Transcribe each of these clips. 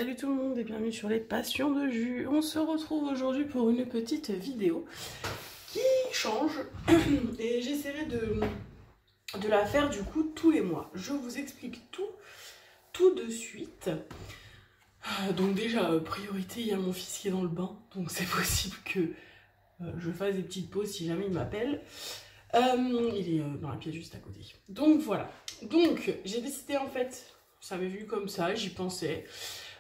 Salut tout le monde et bienvenue sur les Passions de Jus. On se retrouve aujourd'hui pour une petite vidéo qui change et j'essaierai de la faire du coup tous les mois. Je vous explique tout de suite. Donc déjà, priorité, il y a mon fils qui est dans le bain, donc c'est possible que je fasse des petites pauses si jamais il m'appelle. Il est dans la pièce juste à côté. Donc voilà. Donc j'ai décidé en fait, ça m'est venu comme ça, j'y pensais.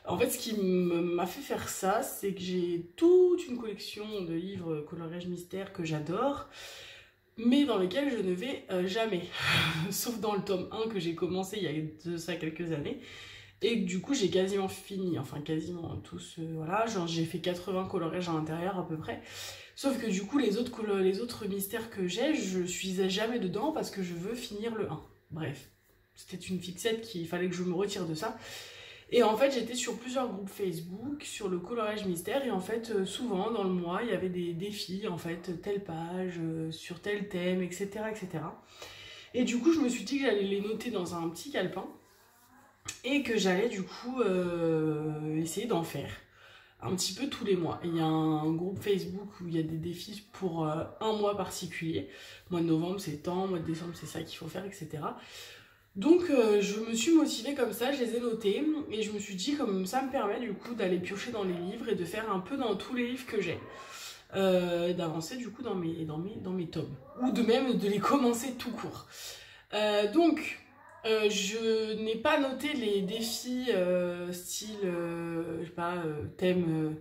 En fait, ce qui m'a fait faire ça, c'est que j'ai toute une collection de livres coloriage mystère que j'adore, mais dans lesquels je ne vais jamais. Sauf dans le tome 1 que j'ai commencé il y a de ça quelques années. Et du coup, j'ai quasiment fini, enfin quasiment tous, voilà, genre j'ai fait 80 coloriages à l'intérieur à peu près. Sauf que du coup, les autres mystères que j'ai, je suis jamais dedans parce que je veux finir le 1. Bref, c'était une fixette qu'il fallait que je me retire de ça. Et en fait, j'étais sur plusieurs groupes Facebook, sur le coloriage mystère, et en fait, souvent, dans le mois, il y avait des défis, en fait, telle page, sur tel thème, etc., etc. Et du coup, je me suis dit que j'allais les noter dans un petit calepin, et que j'allais, du coup, essayer d'en faire un petit peu tous les mois. Et il y a un groupe Facebook où il y a des défis pour un mois particulier. Mois de novembre, c'est tant, mois de décembre, c'est ça qu'il faut faire, etc. Donc je me suis motivée comme ça, je les ai notés et je me suis dit comme ça me permet du coup d'aller piocher dans les livres et de faire un peu dans tous les livres que j'ai, d'avancer du coup dans mes tomes ou de même de les commencer tout court. Je n'ai pas noté les défis style je sais pas thème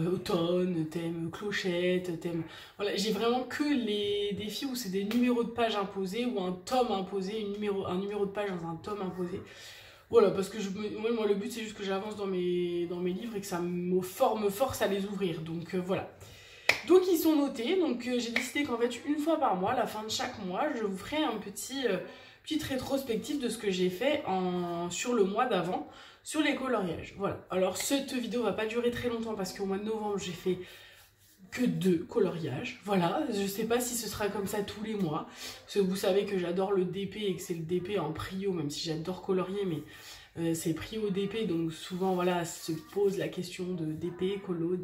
automne, thème clochette, thème... Voilà, j'ai vraiment que les défis où c'est des numéros de page imposés ou un tome imposé, un numéro de page dans un tome imposé. Voilà, parce que moi le but c'est juste que j'avance dans mes livres et que ça me force à les ouvrir. Donc voilà. Donc ils sont notés, donc j'ai décidé qu'en fait une fois par mois, à la fin de chaque mois, je vous ferai un petite rétrospective de ce que j'ai fait sur le mois d'avant, sur les coloriages. Voilà. Alors cette vidéo va pas durer très longtemps parce qu'au mois de novembre, j'ai fait que 2 coloriages. Voilà, je sais pas si ce sera comme ça tous les mois. Parce que vous savez que j'adore le DP et que c'est le DP en prio, même si j'adore colorier, mais c'est prio DP, donc souvent voilà, se pose la question de DP, colo.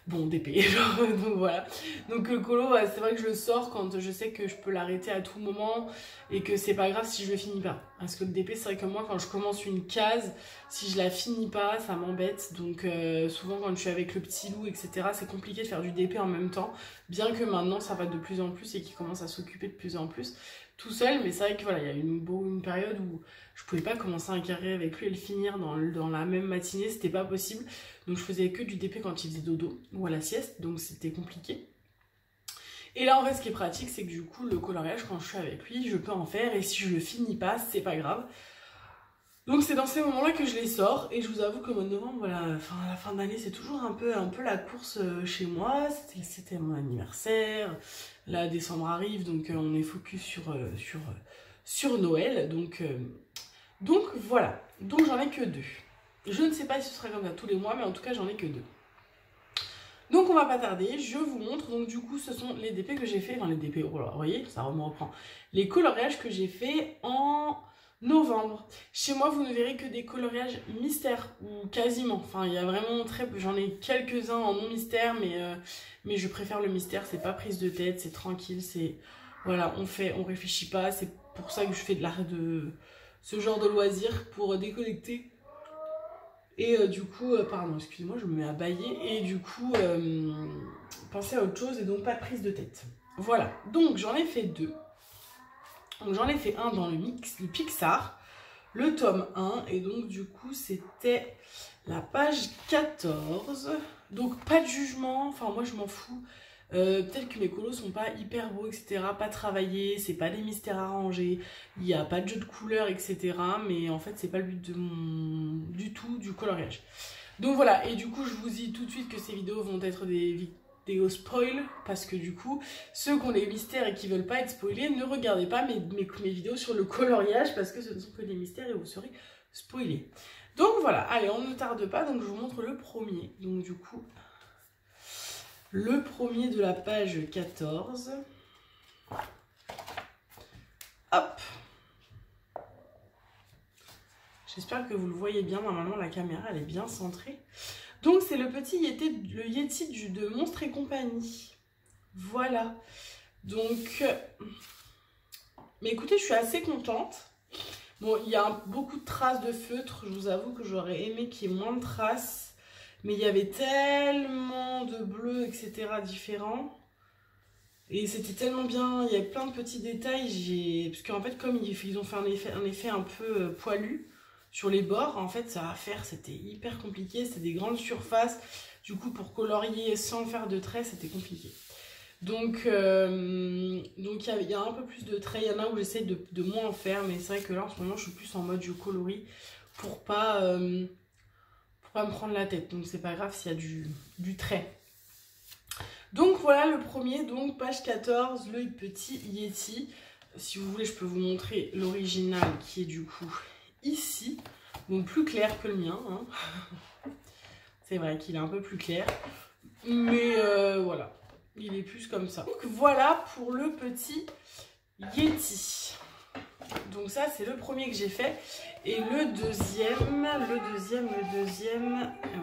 Bon, DP, genre, donc voilà. Donc le colo, c'est vrai que je le sors quand je sais que je peux l'arrêter à tout moment et que c'est pas grave si je le finis pas. Parce que le DP, c'est vrai que moi, quand je commence une case, si je la finis pas, ça m'embête. Donc souvent, quand je suis avec le petit loup, etc., c'est compliqué de faire du DP en même temps. Bien que maintenant, ça va de plus en plus et qu'il commence à s'occuper de plus en plus tout seul. Mais c'est vrai que voilà, il y a une période où je pouvais pas commencer un carré avec lui et le finir dans la même matinée, c'était pas possible. Donc je faisais que du DP quand il faisait dodo ou à la sieste, donc c'était compliqué. Et là en fait ce qui est pratique, c'est que du coup le coloriage quand je suis avec lui, je peux en faire et si je le finis pas, c'est pas grave. Donc c'est dans ces moments-là que je les sors et je vous avoue que au mois de novembre, voilà, la fin d'année c'est toujours un peu la course chez moi. C'était mon anniversaire, là décembre arrive donc on est focus sur Noël, donc voilà, donc j'en ai que 2. Je ne sais pas si ce sera comme ça tous les mois, mais en tout cas, j'en ai que 2. Donc, on va pas tarder, je vous montre. Donc, du coup, ce sont les DP que j'ai fait. Enfin, les DP, oh là, vous voyez, ça me reprend. Les coloriages que j'ai fait en novembre. Chez moi, vous ne verrez que des coloriages mystères, ou quasiment. Enfin, il y a vraiment très peu. J'en ai quelques-uns en non mystère, mais je préfère le mystère. C'est pas prise de tête, c'est tranquille, c'est... Voilà, on réfléchit pas. C'est pour ça que je fais de ce genre de loisirs, pour déconnecter. Et du coup, pardon, excusez-moi, je me mets à bâiller. Et du coup, penser à autre chose et donc pas de prise de tête. Voilà, donc j'en ai fait 2. Donc j'en ai fait un dans le Pixar, le tome 1. Et donc du coup, c'était la page 14. Donc pas de jugement, enfin moi je m'en fous. Peut-être que mes colos sont pas hyper beaux, etc. Pas travaillés, c'est pas des mystères arrangés, il n'y a pas de jeu de couleurs, etc. Mais en fait, c'est pas le but du tout du coloriage. Donc voilà, et du coup, je vous dis tout de suite que ces vidéos vont être des vidéos spoil, parce que du coup, ceux qui ont les mystères et qui veulent pas être spoilés, ne regardez pas mes vidéos sur le coloriage, parce que ce ne sont que des mystères et vous serez spoilés. Donc voilà, allez, on ne tarde pas, donc je vous montre le premier. Donc du coup... Le premier de la page 14. Hop. J'espère que vous le voyez bien. Normalement, la caméra, elle est bien centrée. Donc, c'est le petit Yeti de Monstres et compagnie. Voilà. Donc, mais écoutez, je suis assez contente. Bon, il y a beaucoup de traces de feutre. Je vous avoue que j'aurais aimé qu'il y ait moins de traces. Mais il y avait tellement de bleus, etc. différents. Et c'était tellement bien. Il y avait plein de petits détails. Parce qu'en fait, comme ils ont fait un effet un peu poilu sur les bords, en fait, ça à faire, c'était hyper compliqué. C'était des grandes surfaces. Du coup, pour colorier sans faire de traits, c'était compliqué. Donc il y a un peu plus de traits. Il y en a où j'essaie de moins en faire. Mais c'est vrai que là, en ce moment, je suis plus en mode je colorie pour pas me prendre la tête. Donc, c'est pas grave s'il y a du trait. Donc, voilà le premier. Donc, page 14, le petit Yeti. Si vous voulez, je peux vous montrer l'original qui est du coup ici. Donc, plus clair que le mien. Hein. C'est vrai qu'il est un peu plus clair. Mais voilà. Il est plus comme ça. Donc voilà pour le petit Yeti. Donc ça c'est le premier que j'ai fait. Et le deuxième,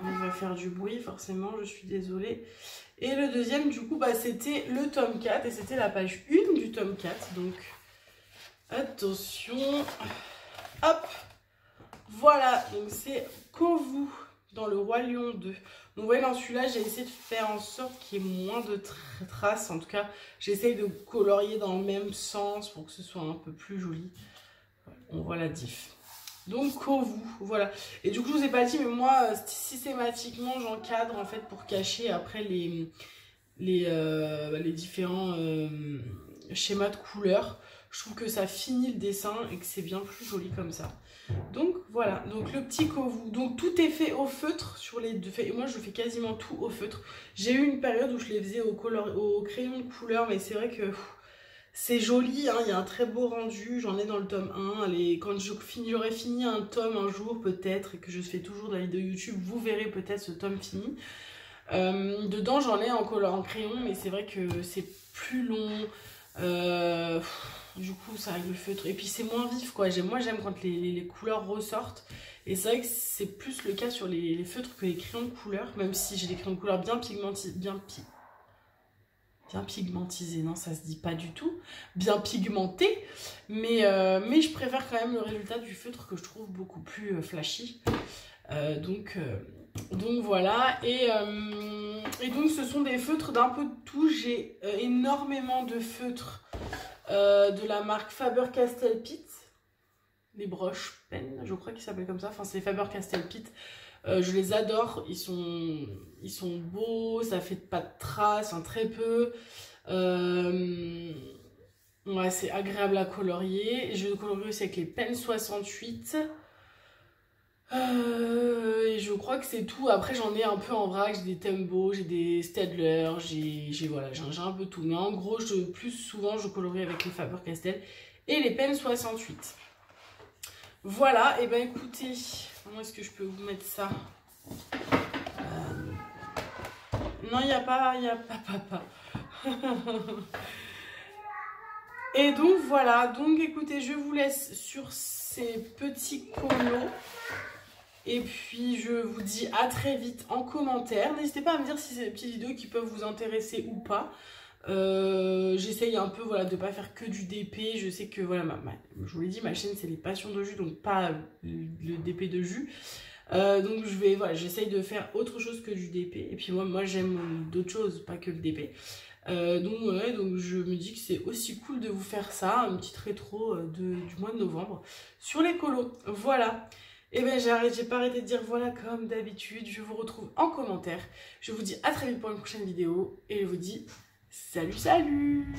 on va faire du bruit forcément, je suis désolée. Et le deuxième du coup bah, c'était le tome 4 et c'était la page 1 du tome 4. Donc attention. Hop. Voilà, donc c'est Kovu dans le Roi Lion 2. Donc vous voyez dans celui-là, j'ai essayé de faire en sorte qu'il y ait moins de traces. En tout cas, j'essaye de colorier dans le même sens pour que ce soit un peu plus joli. On voit la diff. Donc Kovu, voilà. Et du coup, je vous ai pas dit, mais moi, systématiquement, j'encadre en fait pour cacher après les différents schémas de couleurs. Je trouve que ça finit le dessin et que c'est bien plus joli comme ça. Donc voilà, donc le petit Kovu. Donc tout est fait au feutre sur les deux. Et moi je fais quasiment tout au feutre. J'ai eu une période où je les faisais au crayon de couleur, mais c'est vrai que c'est joli, hein, il y a un très beau rendu. J'en ai dans le tome 1. Quand j'aurai fini un tome un jour peut-être, et que je fais toujours de la vidéo YouTube, vous verrez peut-être ce tome fini. Dedans j'en ai en crayon, mais c'est vrai que c'est plus long. Du coup ça avec le feutre et puis c'est moins vif quoi. Moi j'aime quand les couleurs ressortent et c'est vrai que c'est plus le cas sur les feutres que les crayons de couleur, même si j'ai des crayons de couleur bien pigmentisés, non ça se dit pas du tout, bien pigmentés, mais je préfère quand même le résultat du feutre que je trouve beaucoup plus flashy. Donc voilà, et donc ce sont des feutres d'un peu de tout. J'ai énormément de feutres de la marque Faber-Castell-Pitt, les broches pennes, je crois qu'ils s'appellent comme ça, enfin c'est Faber-Castell-Pitt. Je les adore, ils sont beaux, ça fait pas de traces, hein, très peu. Ouais, c'est agréable à colorier. Je colorie aussi avec les pennes 68. Et je crois que c'est tout. Après j'en ai un peu en vrac, j'ai des Tembo, j'ai des Staedtler, voilà, j'ai un peu tout. Mais en gros, plus souvent je colorie avec les Faber-Castell et les pennes 68. Voilà, et ben écoutez, comment est-ce que je peux vous mettre ça? Non, il n'y a pas papa. Et donc voilà, donc écoutez, je vous laisse sur ces petits colos. Et puis je vous dis à très vite en commentaire. N'hésitez pas à me dire si c'est des petites vidéos qui peuvent vous intéresser ou pas. J'essaye un peu voilà, de ne pas faire que du DP. Je sais que voilà, je vous l'ai dit, ma chaîne c'est les passions de jus, donc pas le DP de jus. Donc j'essaye de faire autre chose que du DP. Et puis moi j'aime d'autres choses, pas que le DP. Donc je me dis que c'est aussi cool de vous faire ça, une petite rétro du mois de novembre sur les colos. Voilà. Et bien j'ai pas arrêté de dire voilà comme d'habitude. Je vous retrouve en commentaire. Je vous dis à très vite pour une prochaine vidéo. Et je vous dis salut.